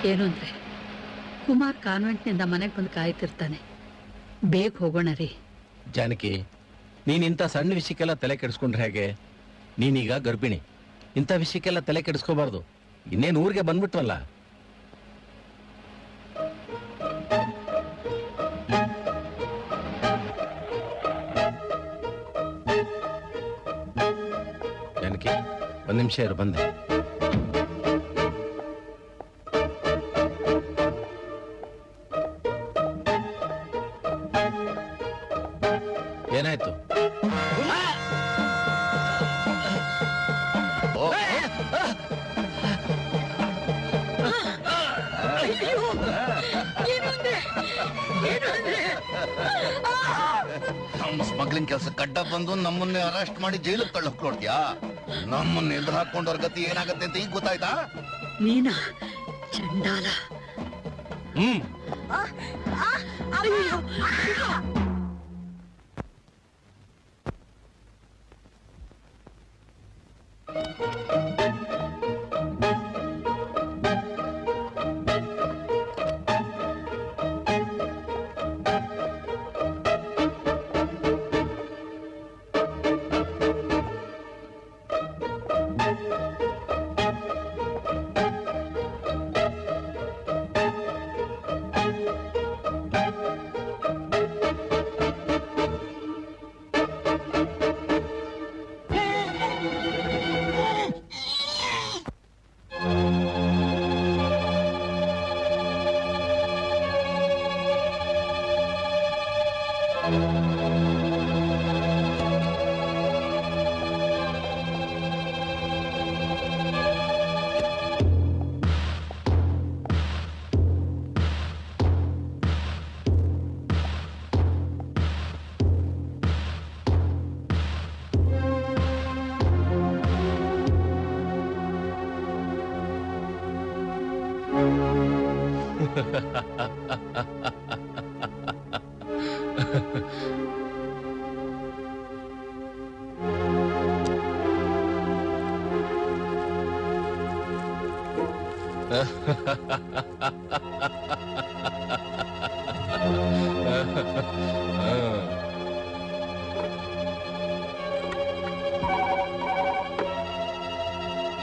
ಏನು ಅಂದ್ರೆ ಕುಮಾರ್ ಕಾನ್ವೆಂಟ್ನಿಂದ ಮನೆಗೆ ಬಂದು ಕಾಯ್ತಿರ್ತಾನೆ. ಬೇಗ ಹೋಗೋಣ ರೀ. ಜಾನಕಿ, ನೀನಿಂಥ ಸಣ್ಣ ವಿಷಯಕ್ಕೆಲ್ಲ ತಲೆ ಕೆಡಿಸ್ಕೊಂಡ್ರೆ ಹೇಗೆ? ನೀನೀಗ ಗರ್ಭಿಣಿ, ಇಂಥ ವಿಷಯಕ್ಕೆಲ್ಲ ತಲೆ ಕೆಡಿಸ್ಕೋಬಾರ್ದು. ಇನ್ನೇನು ಊರಿಗೆ ಬಂದ್ಬಿಟ್ವಲ್ಲ. ಜಾನಕಿ, ಒಂದ್ ನಿಮಿಷ ಇರು, ಬಂದೆ. ಏನಾಯ್ತು? ನಮ್ಮ ಸ್ಮಗ್ಲಿಂಗ್ ಕೆಲಸ ಕಡ್ಡ ಬಂದು ನಮ್ಮನ್ನೇ ಅರೆಸ್ಟ್ ಮಾಡಿ ಜೈಲಿಗೆ ತಳ್ಳಕ್ ನೋಡ್ತೀಯಾ? ನಮ್ಮನ್ನ ಎದುರು ಹಾಕೊಂಡವ್ರ ಗತಿ ಏನಾಗತ್ತೆ ಅಂತ ಈಗ ಗೊತ್ತಾಯ್ತಾ? ನೀನಾ ಚಂಡಾಲ?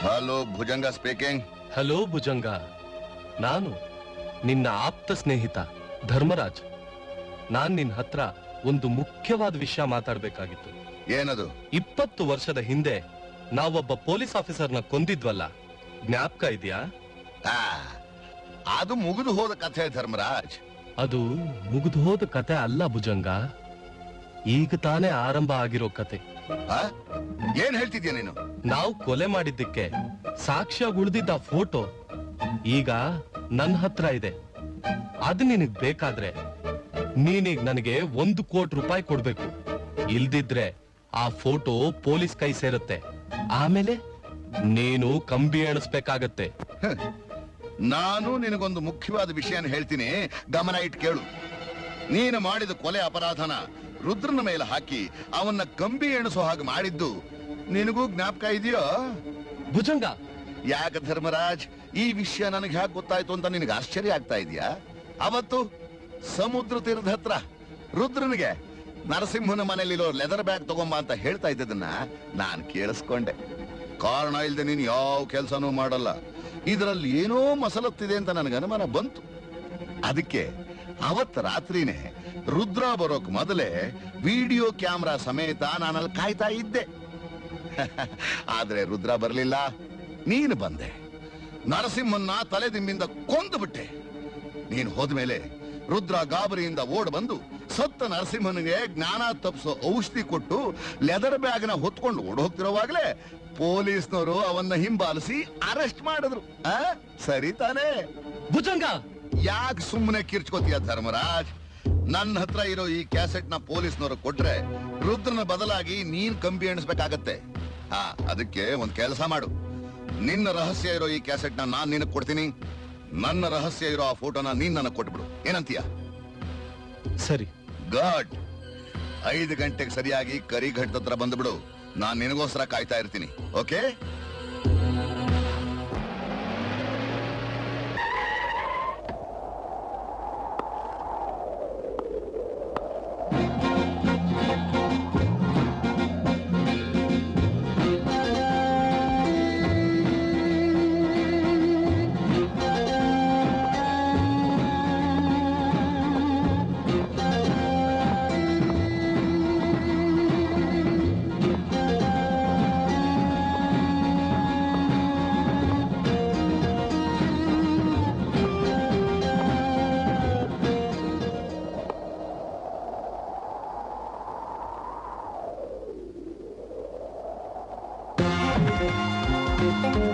Hello Bhujanga speaking. Hello Bhujanga, ನಾನು ನಿನ್ನ ಆಪ್ತ ಸ್ನೇಹಿತ ಧರ್ಮರಾಜ್. ನಾನ್ ನಿನ್ ಹತ್ರ ಒಂದು ಮುಖ್ಯವಾದ ವಿಷಯ ಮಾತಾಡ್ಬೇಕಾಗಿತ್ತು. ಏನದು? 20 ವರ್ಷದ ಹಿಂದೆ ನಾವೊಬ್ಬ ಪೊಲೀಸ್ ಆಫೀಸರ್ನ ಕೊಂದಿದ್ವಲ್ಲ, ಜ್ಞಾಪಕ ಇದೆಯಾ? ಅದು ಮುಗಿದು ಹೋದ ಕಥೆ ಧರ್ಮರಾಜ್. ಅದು ಮುಗಿದು ಹೋದ ಕತೆ ಅಲ್ಲ ಭುಜಂಗ, ಈಗ ತಾನೇ ಆರಂಭ ಆಗಿರೋ ಕತೆ. ಏನ್ ಹೇಳ್ತಿದ್ಯಾ ನೀನು? ನಾವು ಕೊಲೆ ಮಾಡಿದ್ದಕ್ಕೆ ಸಾಕ್ಷ್ಯ ಉಳಿದಿದ್ದ ಫೋಟೋ ಈಗ ನನ್ನ ಹತ್ರ ಇದೆ. ಅದು ನಿನಗ್ ಬೇಕಾದ್ರೆ ನೀನೀಗ ನನಗೆ 1 ಕೋಟಿ ರೂಪಾಯಿ ಕೊಡ್ಬೇಕು. ಇಲ್ದಿದ್ರೆ ಆ ಫೋಟೋ ಪೊಲೀಸ್ ಕೈ ಸೇರುತ್ತೆ. ಆಮೇಲೆ ನೀನು ಕಂಬಿ ಎಣಿಸ್ಬೇಕಾಗತ್ತೆ. ನಾನು ನಿನಗೊಂದು ಮುಖ್ಯವಾದ ವಿಷಯನ ಹೇಳ್ತೀನಿ, ಗಮನ ಇಟ್ಟು ಕೇಳು. ನೀನು ಮಾಡಿದ ಕೊಲೆ ಅಪರಾಧನ ರುದ್ರನ ಮೇಲೆ ಹಾಕಿ ಅವನ್ನ ಕಂಬಿ ಎಣಿಸೋ ಹಾಗೆ ಮಾಡಿದ್ದು ನಿನಗೂ ಜ್ಞಾಪಕ ಇದೆಯೋ? ಭುಜಂಗ, ಯಾಕ ಧರ್ಮರಾಜ್, ಈ ವಿಷಯ ನನಗೆ ಹ್ಯಾಕ್ ಗೊತ್ತಾಯ್ತು ಅಂತ ನಿನಗೆ ಆಶ್ಚರ್ಯ ಆಗ್ತಾ ಇದೆಯಾ? ಅವತ್ತು ಸಮುದ್ರ ತೀರದ ಹತ್ರ ರುದ್ರನಿಗೆ ನರಸಿಂಹನ ಮನೆಯಲ್ಲಿರೋ ಲೆದರ್ ಬ್ಯಾಗ್ ತಗೊಂಬ ಅಂತ ಹೇಳ್ತಾ ಇದ್ದದನ್ನ ನಾನು ಕೇಳಿಸ್ಕೊಂಡೆ. ಕಾರಣ ಇಲ್ದೆ ನೀನು ಯಾವ ಕೆಲಸನೂ ಮಾಡಲ್ಲ, ಇದರಲ್ಲಿ ಏನೋ ಮಸಲತ್ತಿದೆ ಅಂತ ನನಗೆ ಅನುಮಾನ ಬಂತು. ಅದಕ್ಕೆ ಅವತ್ತು ರಾತ್ರಿನೇ ರುದ್ರ ಬರೋಕ್ ಮೊದಲೇ ವಿಡಿಯೋ ಕ್ಯಾಮ್ರಾ ಸಮೇತ ನಾನಲ್ಲಿ ಕಾಯ್ತಾ ಇದ್ದೆ. ಆದ್ರೆ ರುದ್ರ ಬರ್ಲಿಲ್ಲ, ನೀನು ಬಂದೆ. ನರಸಿಂಹನ್ನ ತಲೆದಿಂಬಿಂದ ಕೊಂದು ಬಿಟ್ಟೆ. ನೀನು ಹೋದ್ಮೇಲೆ ರುದ್ರ ಗಾಬರಿಯಿಂದ ಓಡ್ ಬಂದು ಸತ್ತ ನರಸಿಂಹನಿಗೆ ಜ್ಞಾನ ತಪ್ಪಿಸೋ ಔಷಧಿ ಕೊಟ್ಟು ಲೆದರ್ ಬ್ಯಾಗ್ನ ಹೊತ್ಕೊಂಡು ಓಡ್ ಹೋಗ್ತಿರೋವಾಗ್ಲೇ ಪೊಲೀಸ್ನವರು ಅವನ್ನ ಹಿಂಬಾಲಿಸಿ ಅರೆಸ್ಟ್ ಮಾಡಿದ್ರು. ಸರಿ ತಾನೇ? ಭುಜಂಗ, ಯಾಕೆ ಸುಮ್ಮನೆ ಕಿರ್ಚ್ಕೋತೀಯ ಧರ್ಮರಾಜ್? ನನ್ನ ಹತ್ರ ಇರೋ ಈ ಕ್ಯಾಸೆಟ್ ನ ಪೊಲೀಸ್ನವರು ಕೊಟ್ರೆ ರುದ್ರನ ಬದಲಾಗಿ ನೀನ್ ಕಂಬಿ ಎಣಿಸ್ಬೇಕಾಗತ್ತೆ. ಅದಕ್ಕೆ ಒಂದ್ ಕೆಲಸ ಮಾಡು. ನಿನ್ನ ರಹಸ್ಯ ಇರೋ ಈ ಕ್ಯಾಸೆಟ್ ನಾನ್ ನಿನಗ್ ಕೊಡ್ತೀನಿ, ನನ್ನ ರಹಸ್ಯ ಇರೋ ಆ ಫೋಟೋನ ನೀನ್ ನನಗ್ ಕೊಟ್ಬಿಡು. ಏನಂತೀಯ? ಸರಿ. ಗುಡ್. 5 ಗಂಟೆಗೆ ಸರಿಯಾಗಿ ಕರಿಘಟ್ಟ ಹತ್ರ ಬಂದ್ಬಿಡು. ನಾನ್ ನಿನಗೋಸ್ಕರ ಕಾಯ್ತಾ ಇರ್ತೀನಿ. ಓಕೆ?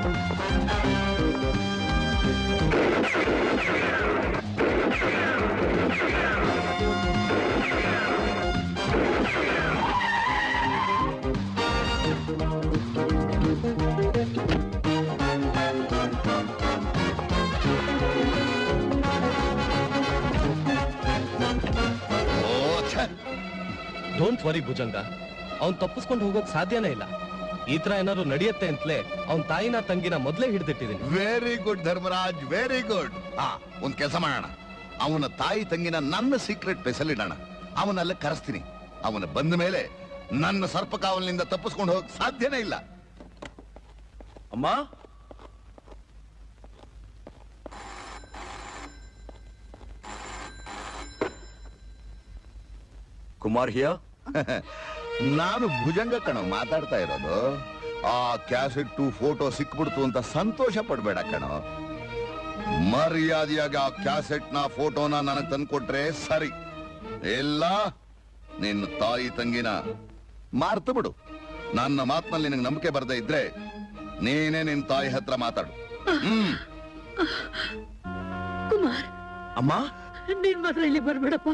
ಓ ಛೆ! ಡೋಂಟ್ ವರಿ ಭುಜಂಗ, ಅವ್ನ್ ತಪ್ಪಿಸ್ಕೊಂಡು ಹೋಗೋಕ್ ಸಾಧ್ಯನೇ ಇಲ್ಲ. ಈ ತರ ಏನಾದ್ರು ನಡೆಯುತ್ತೆ ಅಂತಲೇ ಅವ್ನ್ ತಾಯಿನ ತಂಗಿನ ಮೊದ್ಲೇ ಹಿಡಿದಿಟ್ಟಿದೀನಿ. Very good Dharmaraj, very good. ಒಂದ್ ಕೆಲಸ ಮಾಡೋಣ, ಅವನ ತಾಯಿ ತಂಗಿನ ನನ್ನ ಸೀಕ್ರೆಟ್ ಪ್ಲೇಸಲ್ಲಿಡೋಣ. ಅವನಲ್ಲ ಕರೆಸ್ತೀನಿ. ಅವನ ಬಂದ ಮೇಲೆ ನನ್ನ ಸರ್ಪಕಾವಲಿನಿಂದ ತಪ್ಪಿಸ್ಕೊಂಡು ಹೋಗಕ್ ಸಾಧ್ಯನೇ ಇಲ್ಲ. ಅಮ್ಮ, ಕುಮಾರ್ ಹಿಯರ್. ನಾನು ಭುಜಂಗ ಕಣ ಮಾತಾಡ್ತಾ ಇರೋದು. ಆ ಕ್ಯಾಸೆಟ್ಟು ಫೋಟೋ ಸಿಕ್ಬಿಡ್ತು ಅಂತ ಸಂತೋಷ ಪಡ್ಬೇಡ ಕಣೋ. ಮರ್ಯಾದೆಯಾಗಿ ಆ ಕ್ಯಾಸೆಟ್ ನ ಫೋಟೋನ ನನಗ್ ತಂದ್ಕೊಟ್ರೆ ಸರಿ, ಇಲ್ಲ ನಿನ್ನ ತಾಯಿ ತಂಗಿನ ಮಾರ್ತು ಬಿಡು. ನನ್ನ ಮಾತಿನಲ್ಲಿ ನಿನಗೆ ನಂಬಿಕೆ ಬರ್ದೇ ಇದ್ರೆ ನೀನೇ ನಿನ್ ತಾಯಿ ಹತ್ರ ಮಾತಾಡು. ಕುಮಾರ್, ಅಮ್ಮ, ನೀನ್ ಮಾತ್ರ ಇಲ್ಲಿ ಬರ್ಬೇಡಪ್ಪ.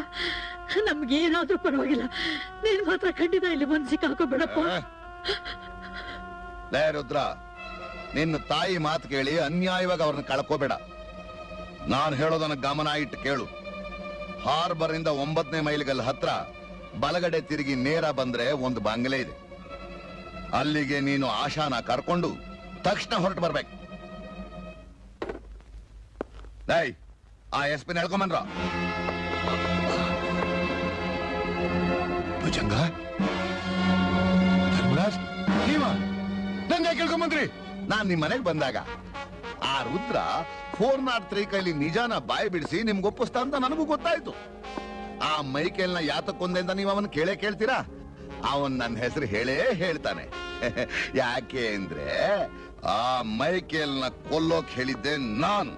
ನಮ್ಗೆ ಏನಾದ್ರೂ ಪರವಾಗಿಲ್ಲ, ನೀನ್ ಮಾತ್ರ ಖಂಡಿತ ಇಲ್ಲಿ ಬಂದು ಸಿಕ್ಕಾಕೋಬೇಡಪ್ಪ. ಲೇ ರುದ್ರ, ನಿನ್ನ ತಾಯಿ ಮಾತು ಕೇಳಿ ಅನ್ಯಾಯವಾಗಿ ಅವ್ರನ್ನ ಕಳ್ಕೋಬೇಡ. ನಾನು ಹೇಳೋದನ್ನ ಗಮನ ಇಟ್ಟು ಕೇಳು. ಹಾರ್ಬರ್ ಇಂದ 9ನೇ ಮೈಲಿಗಲ್ ಹತ್ರ ಬಲಗಡೆ ತಿರುಗಿ ನೇರ ಬಂದ್ರೆ ಒಂದು ಬಂಗಲೆ ಇದೆ. ಅಲ್ಲಿಗೆ ನೀನು ಆಶಾನ ಕರ್ಕೊಂಡು ತಕ್ಷಣ ಹೊರಟು ಬರ್ಬೇಕು. ಲೈ, ಆ ಎಸ್ ಪಿ ಹೇಳ್ಕೊಂಬನ್ರ. ಭುಜಂಗ, ಧರ್ಮರಾಜ್, ನೀವ ನಂಗೆ ಕೇಳ್ಕೊಂಬಂದ್ರಿ? ನಾನ್ ನಿಮ್ ಮನೆಗ್ ಬಂದಾಗ ಆ ರುದ್ರ 403 ಕೈಲಿ ನಿಜಾನ ಬಾಯಿ ಬಿಡಿಸಿ ನಿಮ್ಗೆ ಒಪ್ಪಿಸ್ತಾ ಅಂತ ನನಗೂ ಗೊತ್ತಾಯ್ತು. ಆ ಮೈಕೇಲ್ನ ಯಾತಕ್ಕೊಂದೆ ಅಂತ ನೀವು ಅವನ್ ಕೇಳ್ತೀರಾ? ಅವನ್ ನನ್ನ ಹೆಸರು ಹೇಳೇ ಹೇಳ್ತಾನೆ. ಯಾಕೆ ಅಂದ್ರೆ ಆ ಮೈಕೇಲ್ನ ಕೊಲ್ಲೋಕ್ ಹೇಳಿದ್ದೆ ನಾನು.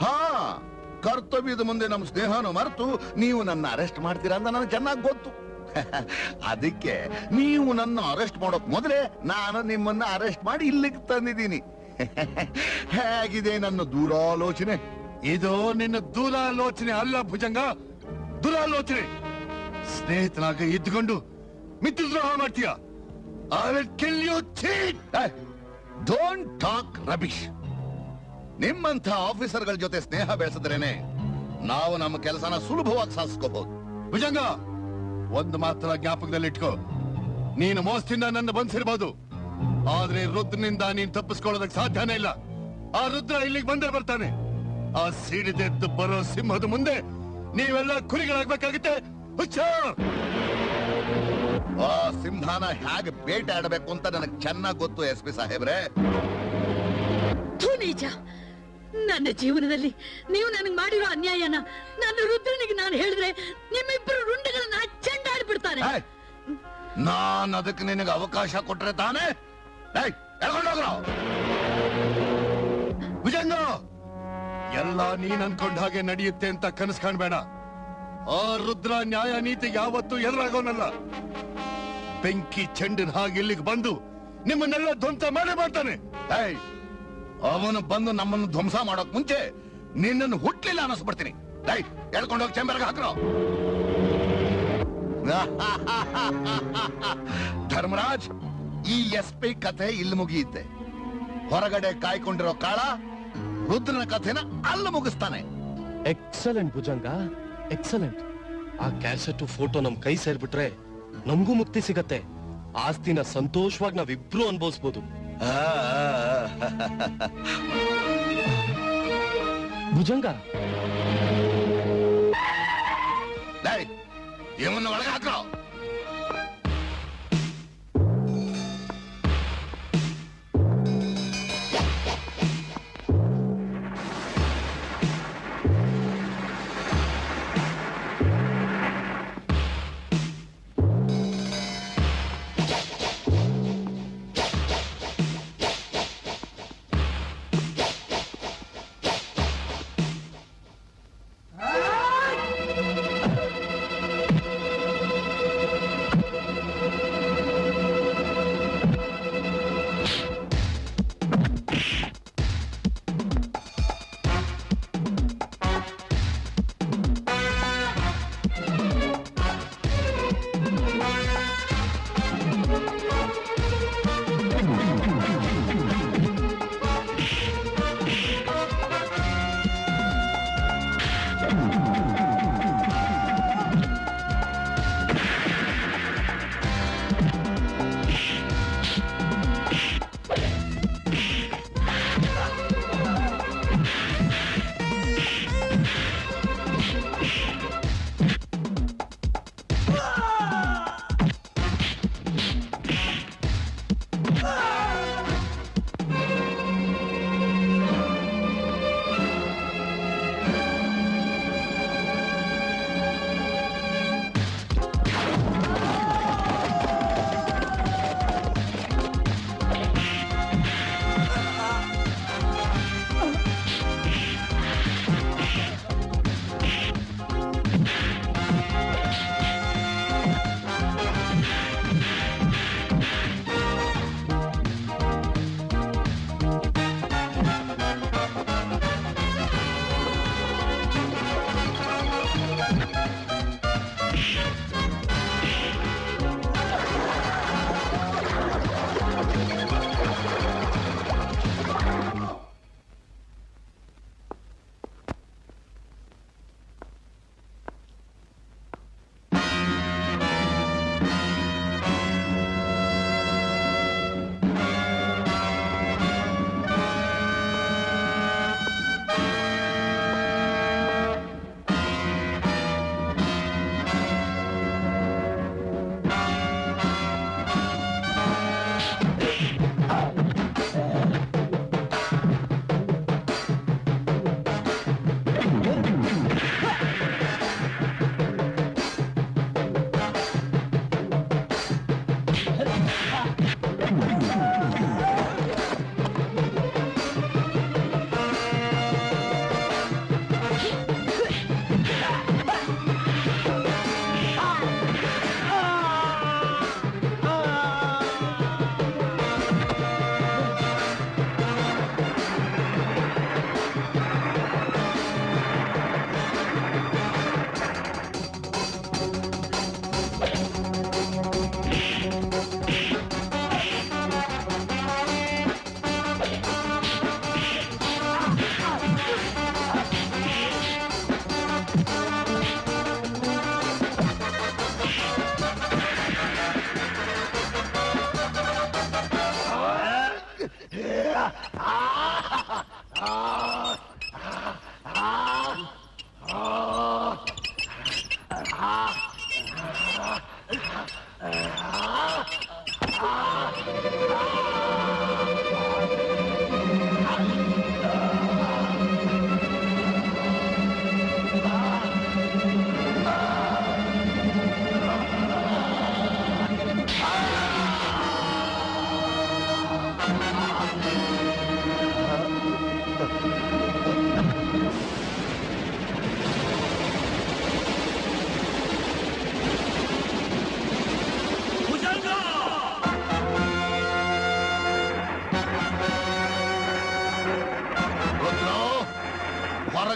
ಹಾ, ಕರ್ತವ್ಯದ ಮುಂದೆ ನಮ್ ಸ್ನೇಹನು ಮರೆತು ನೀವು ನನ್ನ ಅರೆಸ್ಟ್ ಮಾಡ್ತೀರಾ ಅಂತ ನನಗೆ ಚೆನ್ನಾಗಿ ಗೊತ್ತು. ಅದಕ್ಕೆ ನೀವು ನನ್ನ ಅರೆಸ್ಟ್ ಮಾಡೋಕ್ ಮೊದಲೇ ನಾನು ನಿಮ್ಮನ್ನ ಅರೆಸ್ಟ್ ಮಾಡಿ ಇಲ್ಲಿಗೆ ತಂದಿದ್ದೀನಿ. ಹೇಗಿದೆ ನನ್ನ ದೂರಾಲೋಚನೆ? ಇದು ನಿನ್ನ ದೂರಾಲೋಚನೆ ಅಲ್ಲ ಭುಜಂಗ, ದುರಾಲೋಚನೆ. ಸ್ನೇಹಿತನಾಗ ಇದ್ದುಕೊಂಡು ಮಿತ್ರದ್ರೋಹ ಮಾಡ್ತೀಯ. I will kill you cheat. Don't talk rubbish. ನಿಮ್ಮಂಥ ಆಫೀಸರ್ಗಳ ಜೊತೆ ಸ್ನೇಹ ಬೆಳೆಸಿದ್ರೇನೆ ನಾವು ನಮ್ಮ ಕೆಲಸನ ಸುಲಭವಾಗಿ ಸಾಧಿಸ್ಕೋಬಹುದು. ಭುಜಂಗ, ಒಂದು ಮಾತ್ರ ಜ್ಞಾಪಕದಲ್ಲಿ ಇಟ್ಕೋ. ನೀನು ಮೋಸದಿಂದ ನನ್ನ ಬಂಧಿಸಿರ್ಬೋದು, ಆದ್ರೆ ರುದ್ರನಿಂದ ನೀನ್ ತಪ್ಪಿಸ್ಕೊಳ್ಳೋದಕ್ಕೆ ಸಾಧ್ಯನೇ ಇಲ್ಲ. ಆ ರುದ್ರ ಇಲ್ಲಿಗೆ ಬಂದೇ ಬರ್ತಾನೆ. ಆ ಸಿಡಿದೆದ್ದು ಬರೋ ಸಿಂಹದ ಮುಂದೆ ನೀವೆಲ್ಲ ಕುರಿಗಳಾಗ್ಬೇಕಾಗುತ್ತೆ. ಹುಷಾರ್! ಆ ಸಿಂಹನ ಹೇಗೆ ಬೇಟೆ ಆಡಬೇಕು ಅಂತ ನನಗೆ ಚೆನ್ನಾಗಿ ಗೊತ್ತು ಎಸ್ ಪಿ ಸಾಹೇಬ್ರೆ. ನಿಜ, ನನ್ನ ಜೀವನದಲ್ಲಿ ನೀವು ನನಗೆ ಮಾಡಿರೋ ಅನ್ಯಾಯನ ನನ್ನ ರುದ್ರನಿಗೆ ನಾನು ಹೇಳಿದ್ರೆ ನಿಮ್ಮಿಬ್ಬರು ರುಂಡಗಳನ್ನ ಚೆಂಡಾಡ್ಬಿಡ್ತಾರೆ. ನಾನ್ ಅದಕ್ಕೆ ನಿನಗೆ ಅವಕಾಶ ಕೊಟ್ರೆ ತಾನೇ. ಭುಜಂಗ, ಎಲ್ಲ ನೀನ್ ಅನ್ಕೊಂಡ ಹಾಗೆ ನಡೆಯುತ್ತೆ ಅಂತ ಕನಸು ಕಾಣ್ಬೇಡ. ಆ ರುದ್ರ ನ್ಯಾಯ ನೀತಿ ಯಾವತ್ತೂ ಎದುರಾಗೋನಲ್ಲ. ಬೆಂಕಿ ಚೆಂಡಿನ ಹಾಗೆ ಇಲ್ಲಿಗೆ ಬಂದು ನಿಮ್ಮನ್ನೆಲ್ಲ ಧ್ವಂಸ ಮಾಡೇ ಮಾಡ್ತಾನೆ. ಅವನು ಬಂದು ನಮ್ಮನ್ನು ಧ್ವಂಸ ಮಾಡೋಕ್ ಮುಂಚೆ ನಿನ್ನನ್ನು ಹುಟ್ಲಿಲ್ಲ ಅನ್ನಿಸ್ಬಿಡ್ತೀನಿ. ಎಳ್ಕೊಂಡೋಗಿ ಚೇಂಬರ್ಗೆ ಹಾಕ್ರೋ. ಧರ್ಮರಾಜ್, ಈ ಎಸ್ ಪಿ ಕಥೆ ಇಲ್ಲಿ ಮುಗಿಯುತ್ತೆ. ಹೊರಗಡೆ ಕಾಯ್ಕೊಂಡಿರೋ ಕಾಳ ರುದ್ರನ ಕಥೆನ ಅಲ್ಲಿ ಮುಗಿಸ್ತಾನೆ. Excellent Bhujanga, excellent. ಆ ಕ್ಯಾಸೆಟ್ ಫೋಟೋ ನಮ್ ಕೈ ಸೇರ್ಬಿಟ್ರೆ ನಮಗೂ ಮುಕ್ತಿ ಸಿಗತ್ತೆ. ಆಸ್ತಿನ ಸಂತೋಷವಾಗಿ ನಾವಿಬ್ರು ಅನುಭವಿಸ್ಬೋದು. ಭುಜಂಗ, ಇವನ್ನ ಒಳಗೆ ಹಾಕ್ರೋ.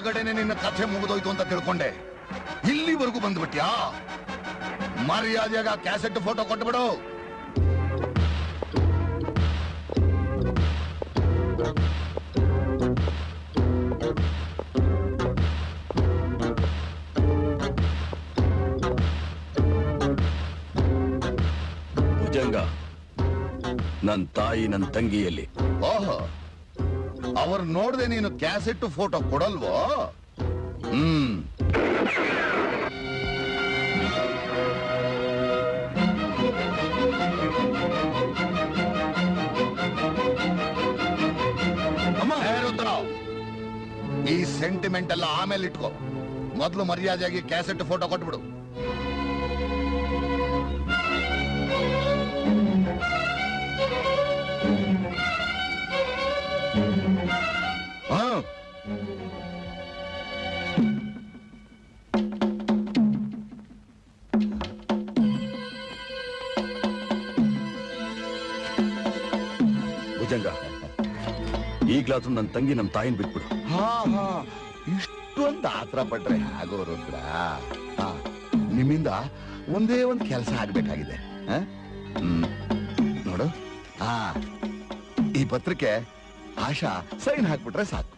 ಒಳಗಡೆನೆ ನಿನ್ನ ಕಥೆ ಮುಗಿದೋಯ್ತು ಅಂತ ತಿಳ್ಕೊಂಡೆ. ಇಲ್ಲಿವರೆಗೂ ಬಂದ್ಬಿಟ್ಯಾ? ಮರ್ಯಾದೆಯಾಗ ಕ್ಯಾಸೆಟ್ ಫೋಟೋ ಕೊಟ್ಬಿಡು. ಭುಜಂಗ, ನನ್ ತಾಯಿ ನನ್ ತಂಗಿಯಲ್ಲಿ. ಓಹೋ, ಅವ್ರು ನೋಡ್ದೆ ನೀನು ಕ್ಯಾಸೆಟ್ ಫೋಟೋ ಕೊಡಲ್ವೋ? ಹೇ ರುದ್ರರಾವ್, ಈ ಸೆಂಟಿಮೆಂಟ್ ಎಲ್ಲ ಆಮೇಲೆ ಇಟ್ಕೋ. ಮೊದಲು ಮರ್ಯಾದೆಯಾಗಿ ಕ್ಯಾಸೆಟ್ ಫೋಟೋ ಕೊಟ್ಬಿಡು. ಹಾ, ಭುಜಂಗ, ಈಗ್ಲಾದ್ರೂ ನನ್ ತಂಗಿ ನಮ್ ತಾಯಿನ ಬಿಟ್ಬಿಡು. ಹಾ, ಇಷ್ಟೊಂದು ಆತರ ಪಟ್ರೆ ಆಗೋ ರುದ್ರ. ಹಾ, ನಿಮ್ಮಿಂದ ಒಂದೇ ಒಂದು ಕೆಲಸ ಆಗ್ಬೇಕಾಗಿದೆ. ನೋಡು, ಹಾ, ಈ ಪತ್ರಕ್ಕೆ ಆಶಾ ಸೈನ್ ಹಾಕ್ಬಿಟ್ರೆ ಸಾಕು.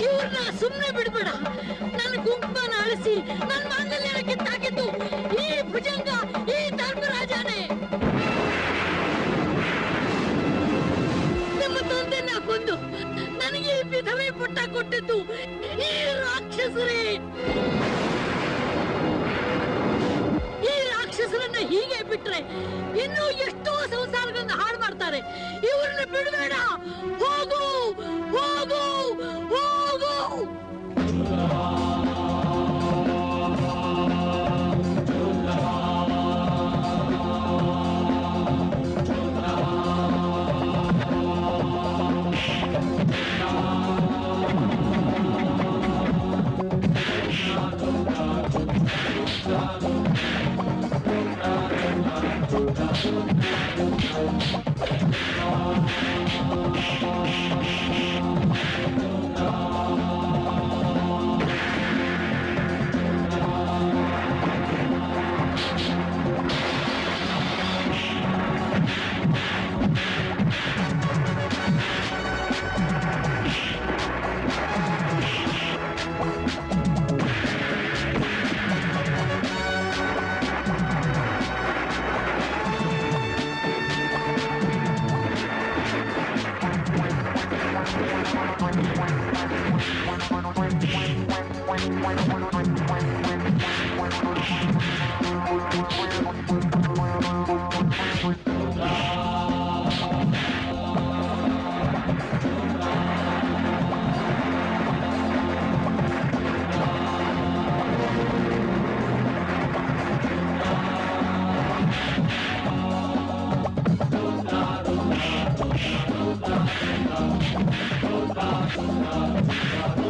ಇವ್ರನ್ನ ಸುಮ್ನೆ ಬಿಡ್ಬೇಡ. ನನ್ನ ಗುಂಪನ್ನ ಅಳಿಸಿ ನನ್ನ ಮಾಂಗಲ್ಯನ ಕಿತ್ತಾಕಿದ್ದು ಈ ಭುಜಂಗ, ಈ ಧರ್ಮರಾಜನೇ. ನಮ್ಮ ತಂದೆನ ಕೊಂದು ನನಗೆ ಈ ವಿಧವೆ ಪುಟ್ಟ ಕೊಟ್ಟಿದ್ದು ಈ ರಾಕ್ಷಸರೇ. ಈ ರಾಕ್ಷಸರನ್ನ ಹೀಗೆ ಬಿಟ್ರೆ ಇನ್ನೂ ಎಷ್ಟೋ ಸಂಸಾರಗಳನ್ನ ಹಾಳು ಮಾಡ್ತಾರೆ. ಇವ್ರನ್ನ ಬಿಡಬೇಡ. ಹೋಗು, ಹೋಗು, ಹೋಗು.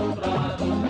Rudrasundara